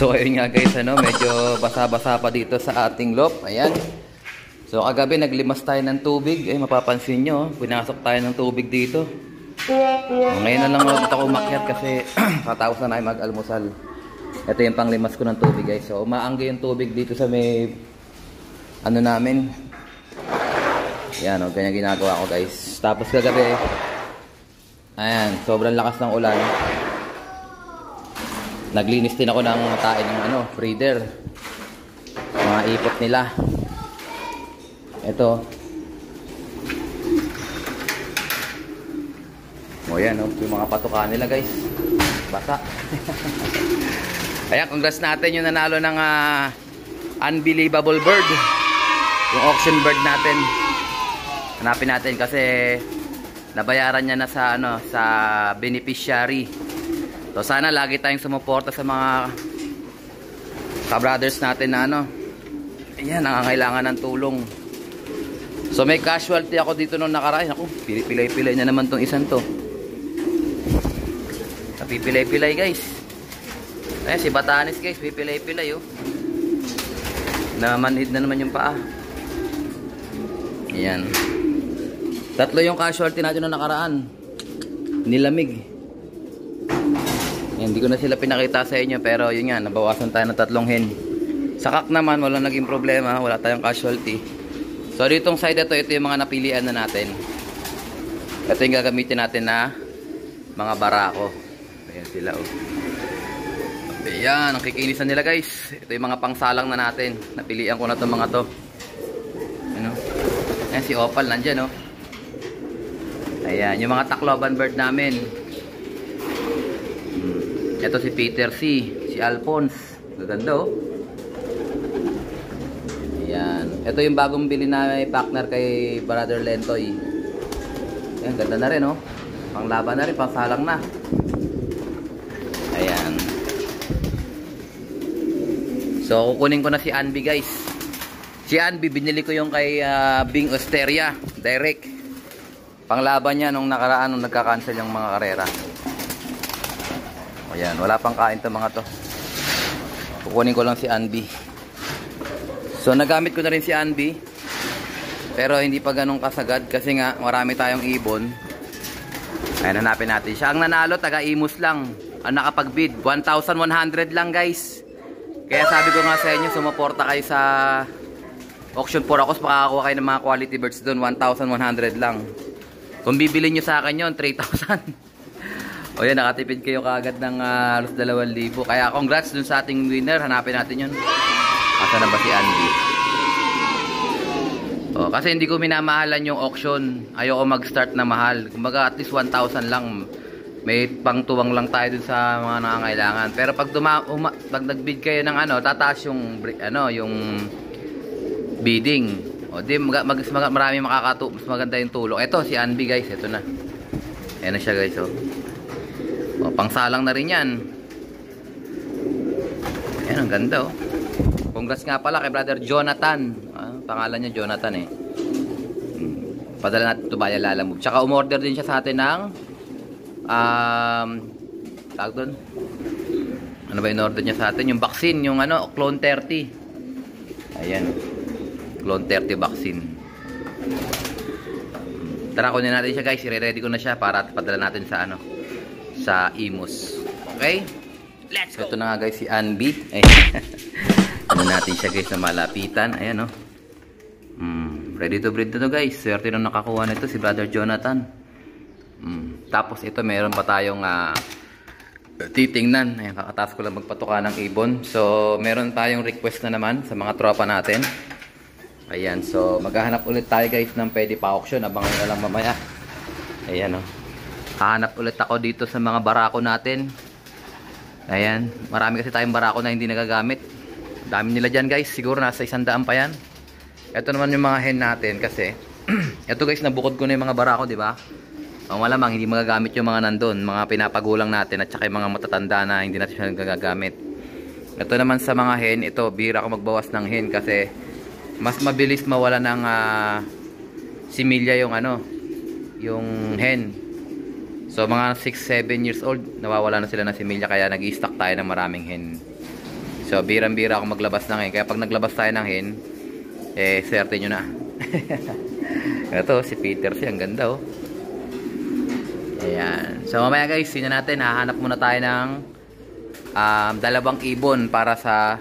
So ayun nga guys, ano, medyo basa-basa pa dito sa ating loft. Ayan. So kagabi naglimas tayo ng tubig. Ay mapapansin nyo, pinasok tayo ng tubig dito. Ngayon na lang ulit ako umakyat kasi katapos na tayo mag-almusal. Ito yung panglimas ko ng tubig guys. So umaanggi yung tubig dito sa may ano namin. Ayan o, ganyan ginagawa ko guys. Tapos kagabi, ayan, sobrang lakas ng ulan. Naglinis din ako ng tae ng ano, breeder. Mga ipot nila. Ito. O yan, oh, yung mga patuka nila guys. Basa. Ayan, congrats natin yung nanalo ng unbelievable bird. Yung auction bird natin. Hanapin natin kasi nabayaran niya na sa ano, sa beneficiary. So sana lagi tayong sumuporta sa mga ka-brothers natin na ano, ayan, nangangailangan ng tulong. So may casualty ako dito nung nakaraan. Ako, pilay-pilay na naman tong isang to. Napipilay-pilay guys. Ayan, si Batanes guys, pipilay-pilay oh. Namanhid na naman yung paa. Ayan. Tatlo yung casualty natin nung nakaraan. Nilamig. Hindi ko na sila pinakita sa inyo pero yun nga, nabawasan tayo ng 3 hen. Sa kak naman, wala naging problema, wala tayong casualty. So ditong side ito yung mga napilian na natin. Ito yung gagamitin natin na mga barako. Ayan sila oh. Ayan, ang kikinisan nila guys. Ito yung mga pangsalang na natin. Napilian ko na itong mga to. Ano? Ayan si Opal nandyan oh. Ayan, yung mga Tacloban bird namin. Ito si Peter C, si Alphonse. Gaganda oh. Ayan. Ito yung bagong bili na partner kay Brother Lentoy. Ayan, ganda na rin oh. Panglaban na rin, pangsalang na. Ayan. So, kukunin ko na si Anby guys. Si Anby, binili ko yung kay Bing Osteria. Direct. Panglaban niya nung nakaraan, nung nagka-cancel yung mga karera. Ayan, wala pang kain to mga to. Kukunin ko lang si Anby. So nagamit ko na rin si Anby. Pero hindi pa ganun kasagad kasi nga marami tayong ibon. Ayan, hanapin natin siya. Ang nanalo, taga Imus lang. Ang nakapag-bid, 1,100 lang guys. Kaya sabi ko nga sa inyo, sumuporta kayo sa auction for ako. Makakakuha kayo ng mga quality birds doon, 1,100 lang. Kung bibili nyo sa akin yun, 3,000. O yan, nakatipid kayo kaagad ng halos 2,000. Kaya congrats dun sa ating winner. Hanapin natin yun. Asa na ba si Andy? O, kasi hindi ko minamahalan yung auction. Ayoko mag-start na mahal. Kumbaga at least 1,000 lang. May pangtuwang lang tayo dun sa mga nangangailangan. Pero pag nag-bid kayo ng ano, tataas yung bidding. O di marami mas maganda yung tulong. Ito si Anby guys, ito na. Ayan na siya guys oh. O, pangsalang na rin yan. Ayan, ang ganda oh. Congrats nga pala kay Brother Jonathan. Pangalan niya Jonathan eh. Padala natin ito Bayan Lalamove. Tsaka umorder din siya sa atin ng tawag doon. Ano ba in order niya sa atin? Yung vaccine, yung ano, Clone 30. Ayan. Clone 30 vaccine. Tara, kunin natin siya guys. I-ready ko na siya para padala natin sa ano, sa Imus. Okay? Let's go! Ito na nga guys si Anby. Ano natin siya guys na malapitan. Ayan o. Ready to breed na to guys. Swerte nung nakakuha nito si Brother Jonathan. Tapos ito meron pa tayong titingnan. Ayan, kakataas ko lang magpatuka ng ibon. So meron tayong request na naman sa mga tropa natin. Ayan. So maghahanap ulit tayo guys ng pwede pa auction. Abangan na lang mamaya. Ayan o. Hahanap ulit ako dito sa mga barako natin. Ayan. Marami kasi tayong barako na hindi nagagamit. Dami nila dyan guys. Siguro nasa 100 pa yan. Ito naman yung mga hen natin kasi ito guys, nabukod ko na yung mga barako, di ba? Ang malamang hindi magagamit yung mga nandun, mga pinapagulang natin at saka yung mga matatanda na hindi natin siya nagagamit. Ito naman sa mga hen, ito bihira ako magbawas ng hen kasi mas mabilis mawala ng similya yung ano, yung hen. So mga 6-7 years old nawawala na sila ng similya kaya nag-i-stock tayo ng maraming hen. So, birang-bira ako maglabas ng hen. Kaya pag naglabas tayo ng hen, swerte nyo na. Ito, si Peter siya. Ang ganda, oh. Ayan. So, mamaya guys, tingnan natin. Hahanap muna tayo ng dalawang ibon para sa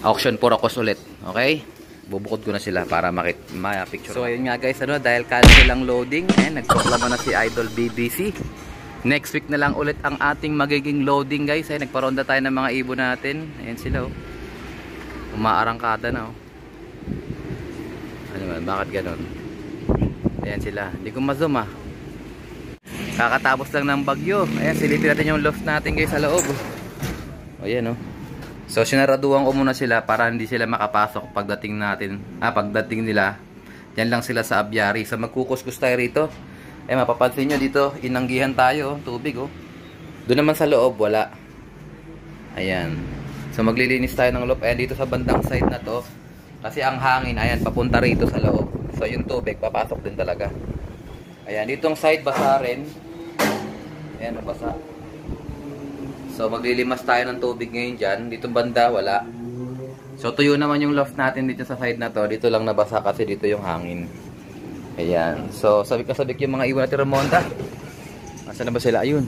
auction Purocos ulit. Okay? Bubukod ko na sila para ma-picture. So, ayun nga guys, dahil cancel ang loading, nagproklama na si Idol BBC. Next week na lang ulit ang ating magiging loading guys. Nagparonda tayo ng mga ibon natin. Ayan sila, oh. Umaarangkada na, oh. Ano ba? Bakit ganon? Ayan sila. Hindi ko ma-zoom, ah. Kakatapos lang ng bagyo. Ayan, silipin natin yung loft natin guys sa loob. O, ayan, oh. So, sinaraduhan ko muna sila para hindi sila makapasok pagdating nila. Yan lang sila sa abyari. So, magkukuskus tayo rito. Mapapansin nyo dito, inanggihan tayo. Tubig, oh. Doon naman sa loob, wala. Ayan. So, maglilinis tayo ng loob. Ayan, dito sa bandang side na to. Kasi ang hangin, ayan, papunta rito sa loob. So, yung tubig, papasok din talaga. Ayan, ditong side, basa rin. Ayan, nabasa. So, maglilimas tayo ng tubig ngayon dyan. Dito banda, wala. So, tuyo naman yung loft natin dito sa side na to. Dito lang nabasa kasi dito yung hangin. Ayan. So, sabik-sabik yung mga iwan natin Ramonda. Nasaan na ba sila? Ayun.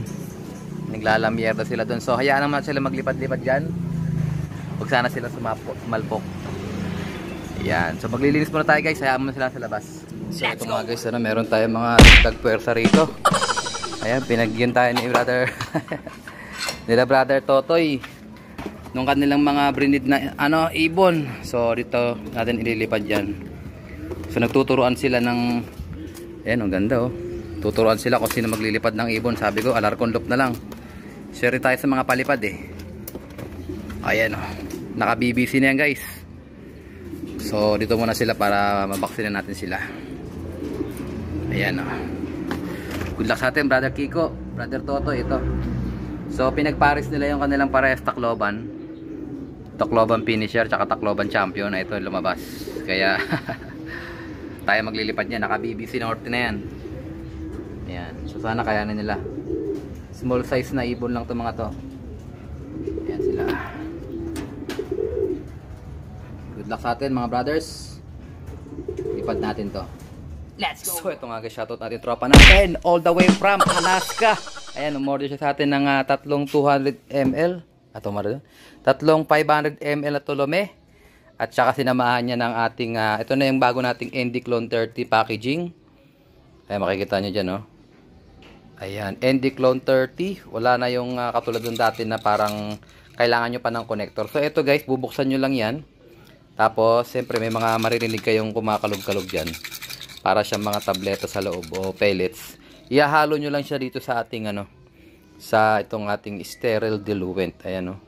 Naglalamyerda sila doon. So, hayaan naman sila maglipad-lipad dyan. Huwag sana sila sumalpok. Ayan. So, maglilinis muna tayo guys. Hayaan muna sila sa labas. So, ito mga guys, meron tayong mga tagpuwersa rito. Ayan, pinagyan tayo ni brother. Nila brother Totoy nung kanilang mga brinid na ibon. So dito natin ililipad yan. So nagtuturuan sila ng ang ganda, oh. Tuturuan sila kung sino maglilipad ng ibon. Sabi ko alarcon loop na lang. Share tayo sa mga palipad Ayan, oh. Naka BBC na yan guys. So dito muna sila para mabaksinan natin sila. Ayan, oh. Good luck sa atin brother Kiko, brother Totoy. Ito. So, pinagpares nila yung kanilang parehas Tacloban. Tacloban finisher, tsaka Tacloban champion. Na ito lumabas. Kaya, tayo maglilipad niya. Naka-BBC Norte na yan. Ayan. So, sana kayanin nila. Small size na ibon lang to mga to. Ayan sila. Good luck sa atin mga brothers. Lipad natin to. Let's go! So, ito nga guys, shoutout natin tropa natin. All the way from Alaska. Ayan, umorder siya sa atin ng tatlong 200 ml. Tatlong 500 ml na Tolome. At saka sinamahan niya ng ating, ito na yung bago nating ND Clone 30 packaging. Ayan, makikita nyo dyan, no? Ayan, ND Clone 30. Wala na yung katulad ng dati na parang kailangan nyo pa ng connector. So, ito guys, bubuksan nyo lang yan. Tapos, siyempre, may mga maririnig kayong kumakalog-kalog dyan. Para siyang mga tableta sa loob o pellets. Ihahalo nyo lang siya dito sa ating sa itong ating sterile diluent. Ayan, oh.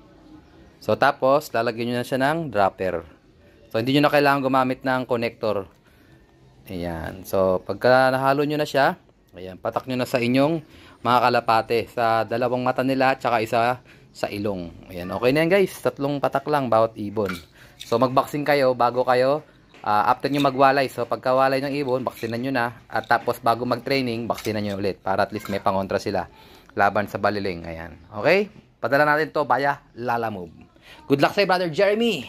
So tapos lalagyan nyo na siya ng dropper. So hindi nyo na kailangan gumamit ng connector. Ayan. So pagka nahalo nyo na siya, ayan, patak nyo na sa inyong mga kalapate, sa dalawang mata nila at saka isa sa ilong. Ayan, okay na yan guys. Tatlong patak lang bawat ibon. So mag-boxing kayo bago kayo after nyo magwalay. So pagkawalay ng ibon, baksinan nyo na. At tapos bago mag-training, baksinan nyo ulit. Para at least may pangontra sila laban sa baliling. Ayan. Okay? Padala natin to via Lalamove. Good luck sa brother Jeremy.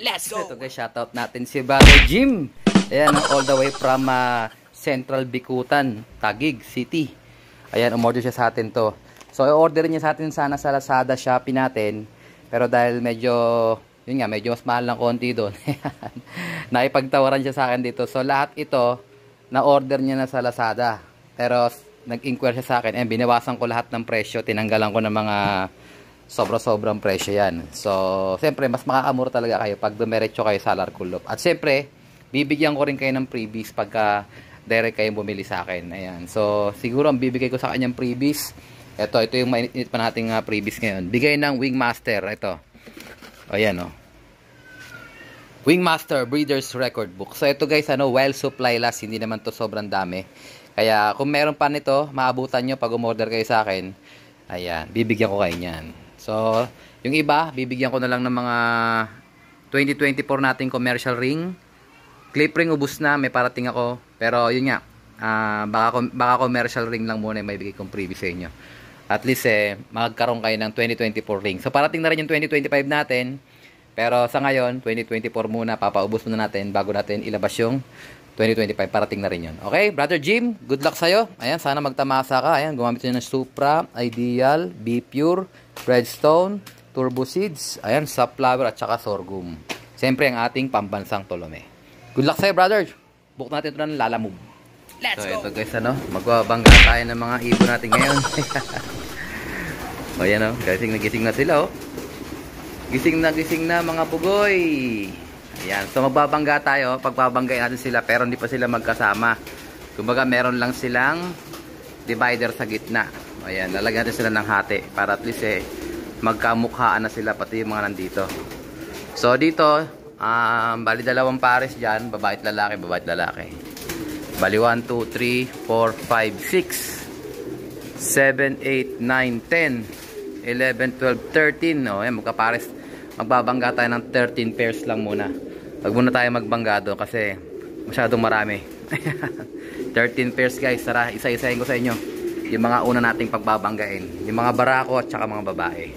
Let's go! Ito guys, shoutout natin si brother Jim. Ayan, all the way from Central Bicutan, Taguig City. Ayan, umorder siya sa atin to. So i-order niya sa atin sana sa Lazada, Shopee natin. Pero dahil medyo medyo mas mahal ng konti doon. Nakipagtawaran siya sa akin dito. So, lahat ito, na-order niya na sa Lazada. Pero, nag-inquire siya sa akin. Binawasan ko lahat ng presyo. Tinanggalan ko ng mga sobra-sobrang presyo yan. So, siyempre, mas makakamura talaga kayo pag dumiretso kayo sa Alarculop. At siyempre, bibigyan ko rin kayo ng freebies pagka direct kayong bumili sa akin. Ayan. So, siguro ang bibigay ko sa kanyang freebies, ito yung mainit pa nating freebies ngayon. Bigay ng Wingmaster. Ito. Ayan, oh. Wingmaster Breeders Record Book. So ito guys, well supply last, hindi naman to sobrang dami. Kaya kung meron pa nito, maabutan nyo pag umorder kayo sa akin. Ayan, bibigyan ko kayo niyan. So, yung iba, bibigyan ko na lang ng mga 2024 nating commercial ring. Clip ring ubus na, may parating ako. Pero yun nga, baka commercial ring lang muna may bigay kong freebie sa inyo. at least magkaroon kayo ng 2024 ring. So parating na rin yung 2025 natin. Pero sa ngayon, 2024 muna, papaubos muna natin bago natin ilabas yung 2025. Parating na rin yun. Okay, Brother Jim, good luck sa'yo. Ayan, sana magtamasa ka. Ayan, gumamit nyo ng Supra, Ideal, B-Pure, Redstone, Turbo Seeds, ayan, Sunflower at saka Sorghum. Siyempre, ang ating pambansang Tolome. Good luck sa'yo, brother. Book natin ito ng Lalamove. Let's go! Ito guys, magbabangga tayo ng mga ibon natin ngayon. O yan gising na sila Gising na mga bugoy. Ayan, so magbabangga tayo. Pagbabanggain natin sila pero hindi pa sila magkasama. Kumbaga meron lang silang divider sa gitna. Ayan, lalagyan natin sila ng hati para at least magkamukhaan na sila pati yung mga nandito. So dito, bali dalawang pares dyan, babae at lalaki, babae at lalaki. Bali 1, 2, 3, 4, 5, 6, 7, 8, 9, 10, 11, 12, 13. Ayan, magkapares. Magbabangga tayo ng 13 pairs lang muna. Wag muna tayo magbangga doon kasi masyadong marami. 13 pairs guys, tara, isa-isahin ko sa inyo yung mga una nating pagbabanggain. Yung mga barako at saka mga babae.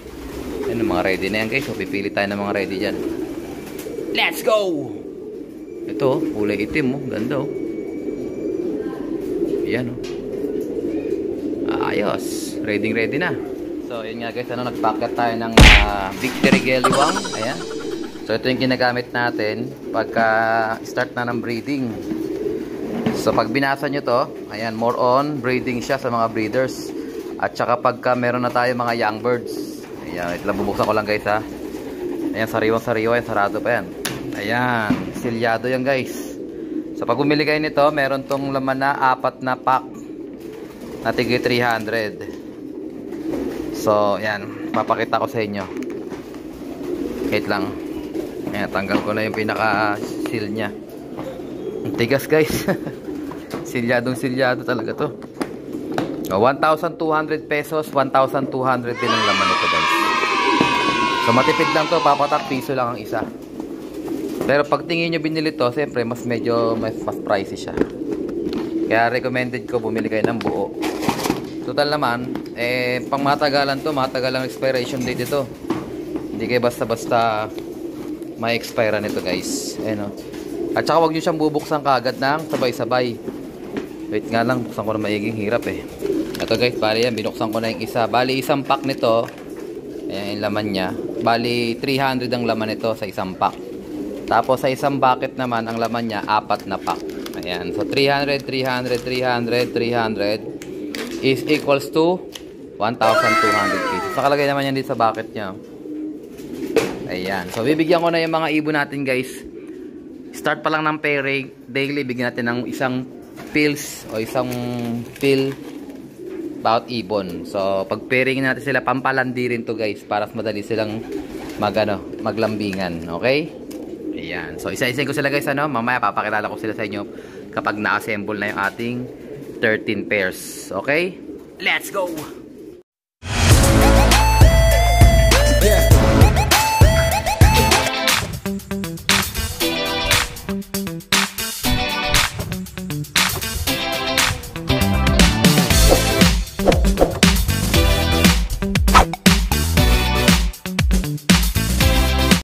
Yan, mga ready na yan guys. So, pipili tayo ng mga ready dyan. Let's go! Ito, kulay itim ganda Ayan ayos. Ready na. So, yun nga guys, nagpacket tayo ng Victory Geliwang. Ayan. So, ito yung ginagamit natin pagka start na ng breeding. So, pag binasa nyo to, ayan, more on breeding siya sa mga breeders. At saka pagka meron na tayo mga young birds. Ayan, ito lang, bubuksan ko lang guys ha. Ayan, sariwang-sariwa yan, sarado pa yan. Ayan, silyado yan guys. So, pag bumili kayo nito, meron tong laman na 4 na pack na tigay 300. So, ayan, papakita ko sa inyo. Wait lang. Ayan, tanggal ko na yung pinaka-seal nya. Ang tigas guys. Silyado talaga to. 1,200 pesos, 1,200 din ang laman nito guys. So matipid lang to, papatak piso lang ang isa. Pero pag tingin nyo binili to, siyempre mas pricey siya. Kaya recommended ko bumili kayo ng buo. Total naman, pang matagalan to, matagalang expiration date ito. Hindi kayo basta-basta may expire nito guys. Ayan At saka huwag nyo siyang bubuksan kagad ng sabay-sabay. Wait nga lang, buksan ko na maiging hirap Ito guys, bali yan, binuksan ko na yung isa. Bali isang pack nito, ayan yung laman nya. Bali 300 ang laman nito sa isang pack. Tapos sa isang bucket naman, ang laman nya 4 na pack. Ayan, so 300, 300, 300, 300 is equals to 1,200 pieces. Sa kalagay naman yan dito sa bucket nya. Ayan, so bibigyan ko na yung mga ibon natin guys. Start pa lang ng pairing, daily bigyan natin ng isang pills o isang pill about ibon. So pag pairing natin sila, pampalandi rin to guys para madali silang maglambingan. Okay? Ayan. So isa-isa ko sila guys mamaya papakilala ko sila sa inyo kapag na-assemble na yung ating 13 pairs. Okay? Let's go! Yeah.